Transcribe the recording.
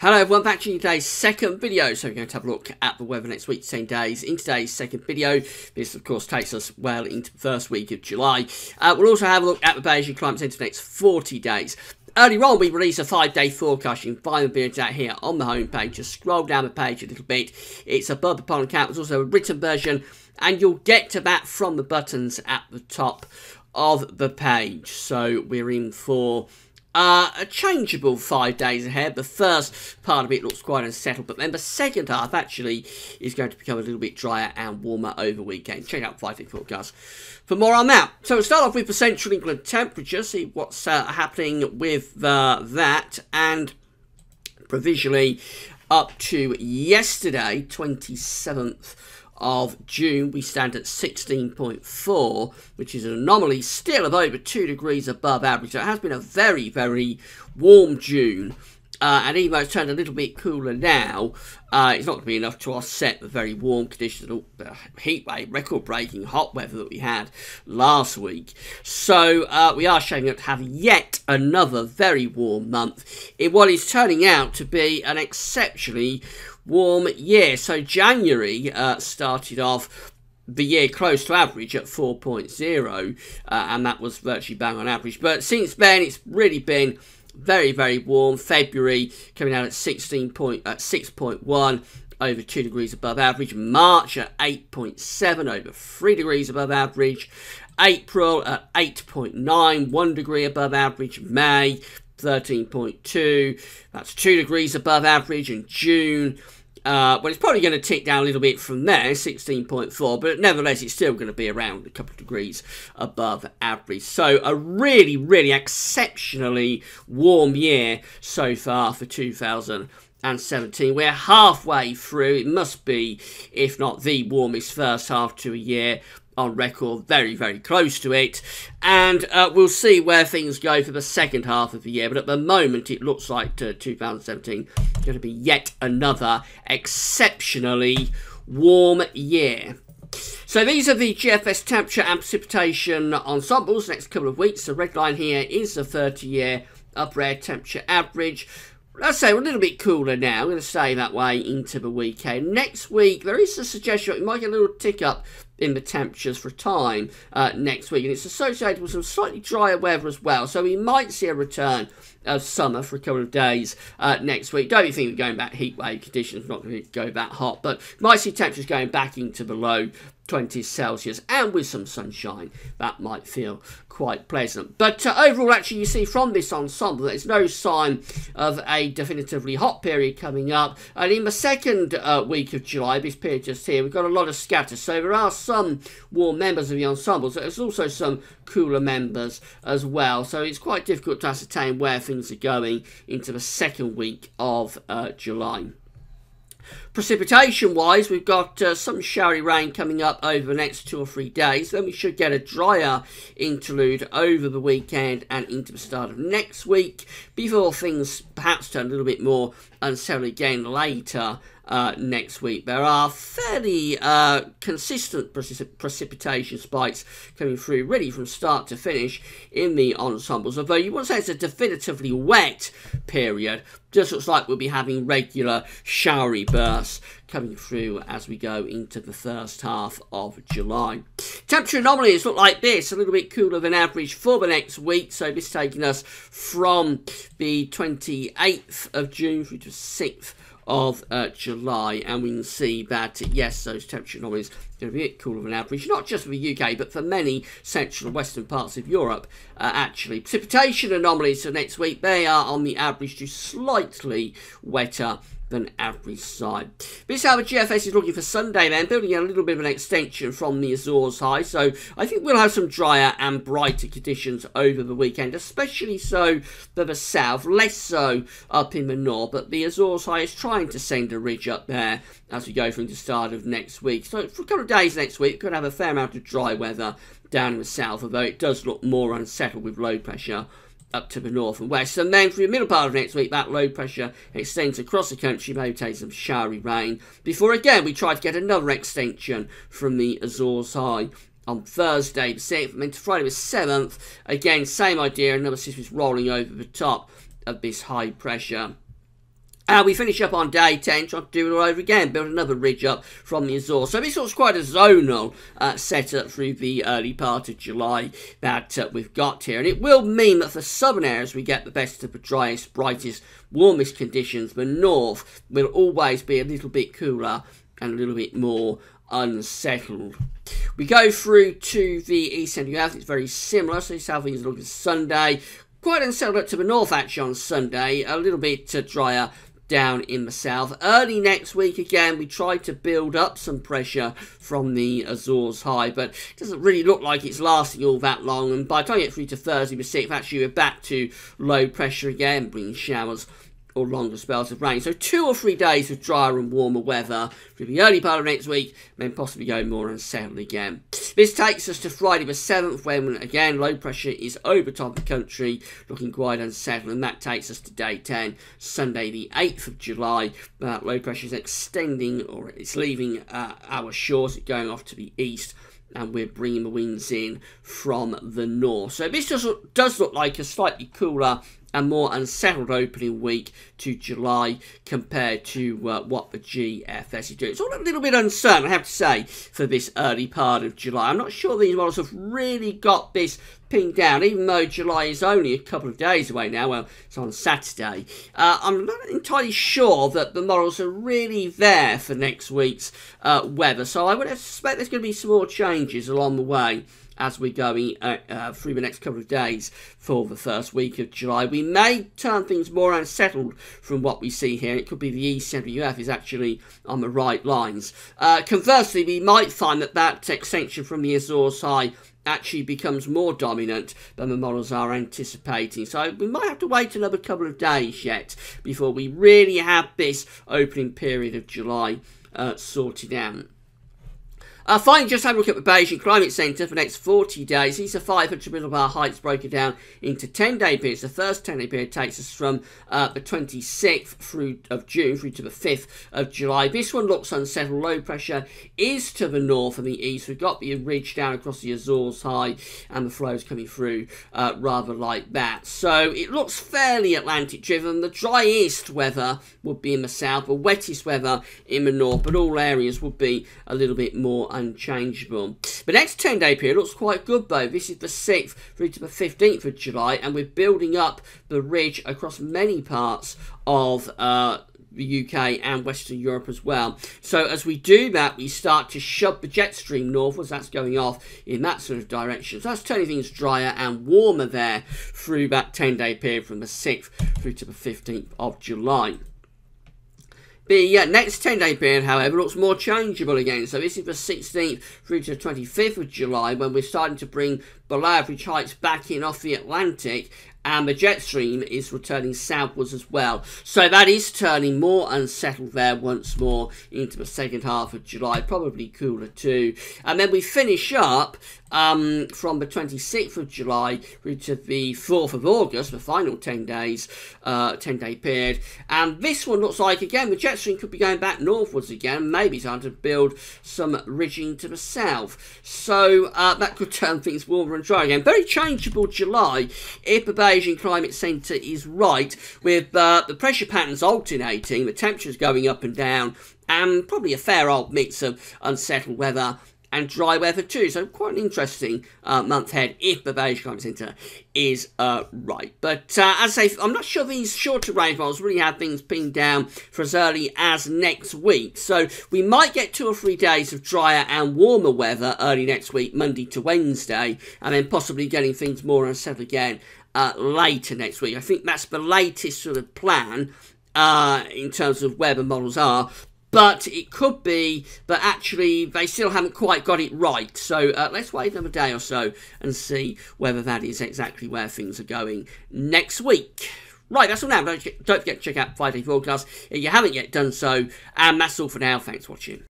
Hello everyone, back to today's second video. So we're going to have a look at the weather next week, 10 days. In today's second video, this of course takes us well into the first week of July. We'll also have a look at the Beijing Climate Centre for the next 40 days. Earlier on, we released a 5-day forecast. You can find the videos out here on the homepage. Just scroll down the page a little bit. It's above the pollen count. There's also a written version, and you'll get to that from the buttons at the top of the page. So we're in for a changeable 5 days ahead. The first part of it looks quite unsettled, but then the second half actually is going to become a little bit drier and warmer over the weekend. Check out 5-day forecast for more on that. So we'll start off with the Central England temperature, see what's happening with that, and provisionally up to yesterday, 27th of June, we stand at 16.4, which is an anomaly still of over 2 degrees above average. So it has been a very, very warm June. And even though it's turned a little bit cooler now, it's not going to be enough to offset the very warm conditions, the heat wave, record-breaking hot weather that we had last week. So we are showing up to have yet another very warm month in what is turning out to be an exceptionally warm year. So January started off the year close to average at 4.0, and that was virtually bang on average. But since then, it's really been very, very warm. February coming out at 6.1, over 2 degrees above average. March at 8.7, over 3 degrees above average. April at 8.9, 1 degree above average. May 13.2, that's 2 degrees above average. And June, well, it's probably going to tick down a little bit from there, 16.4, but nevertheless, it's still going to be around a couple of degrees above average. So a really, really exceptionally warm year so far for 2017. We're halfway through. It must be, if not the warmest first half to a year on record, very, very close to it, and we'll see where things go for the second half of the year, but at the moment it looks like 2017 is going to be yet another exceptionally warm year. So these are the GFS temperature and precipitation ensembles next couple of weeks. The red line here is the 30-year upper air temperature average. Let's say we're a little bit cooler now. I'm going to stay that way into the weekend. Next week, there is a suggestion we might get a little tick up in the temperatures for a time next week, and it's associated with some slightly drier weather as well. So we might see a return of summer for a couple of days next week. Don't think we're going back heat wave conditions, not going to go that hot, but might see temperatures going back into the low 20s Celsius, and with some sunshine, that might feel quite pleasant. But overall, actually, you see from this ensemble, there's no sign of a definitively hot period coming up. And in the second week of July, this period just here, we've got a lot of scatter. So there are some warm members of the ensemble, so there's also some cooler members as well. So it's quite difficult to ascertain where things are going into the second week of July. Precipitation-wise, we've got some showery rain coming up over the next 2 or 3 days. Then we should get a drier interlude over the weekend and into the start of next week, before things perhaps turn a little bit more unsettled again later next week. There are fairly consistent precipitation spikes coming through really from start to finish in the ensembles, although you wouldn't say it's a definitively wet period. Just looks like we'll be having regular showery bursts coming through as we go into the first half of July. Temperature anomalies look like this, a little bit cooler than average for the next week. So this taking us from the 28th of June through to 6th of July, and we can see that yes, those temperature anomalies are going to be a bit cooler than average, not just for the UK but for many central and western parts of Europe. Actually, precipitation anomalies for next week, they are on the average to slightly wetter than average side. This is how the GFS is looking for Sunday then, building a little bit of an extension from the Azores high. So I think we'll have some drier and brighter conditions over the weekend, especially so for the south, less so up in the north, but the Azores high is trying to send a ridge up there as we go through the start of next week. So for a couple of days next week, we're going to have a fair amount of dry weather down in the south, although it does look more unsettled with low pressure up to the north and west. And then for the middle part of next week, that low pressure extends across the country, maybe take some showery rain, before again we try to get another extension from the Azores high on Thursday the 6th, and then to Friday the 7th, again, same idea, another system is rolling over the top of this high pressure. We finish up on day 10, trying to do it all over again, build another ridge up from the Azores. So this looks quite a zonal setup through the early part of July that we've got here. And it will mean that for southern areas we get the best of the driest, brightest, warmest conditions. The north will always be a little bit cooler and a little bit more unsettled. We go through to the east end of the earth. It's very similar. So south east look at Sunday. Quite unsettled up to the north actually on Sunday. A little bit drier down in the south. Early next week again we try to build up some pressure from the Azores high, but it doesn't really look like it's lasting all that long, and by the time you get through to Thursday the 6th actually we're back to low pressure again, bringing showers or longer spells of rain. So 2 or 3 days of drier and warmer weather through the early part of next week, then possibly go more unsettled again. This takes us to Friday the 7th, when again low pressure is over top of the country, looking quite unsettled, and that takes us to day 10, Sunday the 8th of July. That low pressure is extending, or it's leaving our shores, it's going off to the east, and we're bringing the winds in from the north. So this does look like a slightly cooler and more unsettled opening week to July compared to what the GFS is doing. It's all a little bit uncertain, I have to say, for this early part of July. I'm not sure these models have really got this pinned down, even though July is only a couple of days away now. Well, it's on Saturday. I'm not entirely sure that the models are really there for next week's weather, so I would suspect there's going to be some more changes along the way as we're going through the next couple of days for the first week of July. We may turn things more unsettled from what we see here. It could be the east central UF is actually on the right lines. Conversely, we might find that that extension from the Azores high actually becomes more dominant than the models are anticipating. So we might have to wait another couple of days yet before we really have this opening period of July sorted out. Finally, just have a look at the Beijing Climate Centre for the next 40 days. These are 500 millibar heights broken down into 10-day periods. The first 10-day period takes us from the 26th of June through to the 5th of July. This one looks unsettled. Low pressure is to the north and the east. We've got the ridge down across the Azores high, and the flows coming through rather like that. So it looks fairly Atlantic driven. The driest weather would be in the south, the wettest weather in the north, but all areas would be a little bit more unchangeable. The next 10-day period looks quite good though. This is the 6th through to the 15th of July, and we're building up the ridge across many parts of the UK and Western Europe as well. So as we do that, we start to shove the jet stream northwards. That's going off in that sort of direction. So that's turning things drier and warmer there through that 10-day period from the 6th through to the 15th of July. The next 10-day period, however, looks more changeable again. So this is the 16th through to the 25th of July, when we're starting to bring below average heights back in off the Atlantic, and the jet stream is returning southwards as well. So that is turning more unsettled there once more into the second half of July, probably cooler too. And then we finish up from the 26th of July through to the 4th of August, the final 10 days, 10-day period. And this one looks like, again, the jet stream could be going back northwards again, maybe starting to build some ridging to the south. So that could turn things warmer and dry again. Very changeable July, if the Beijing Climate Centre is right, with the pressure patterns alternating, the temperatures going up and down, and probably a fair old mix of unsettled weather and dry weather too. So quite an interesting month ahead if the Beijing Climate Centre is right. But as I say, I'm not sure these shorter range models really have things pinned down for as early as next week. So we might get 2 or 3 days of drier and warmer weather early next week, Monday to Wednesday, and then possibly getting things more unsettled again later next week. I think that's the latest sort of plan in terms of where the models are. But it could be that actually they still haven't quite got it right. So let's wait another day or so and see whether that is exactly where things are going next week. Right, that's all now. Don't forget to check out 5-day forecast if you haven't yet done so. And that's all for now. Thanks for watching.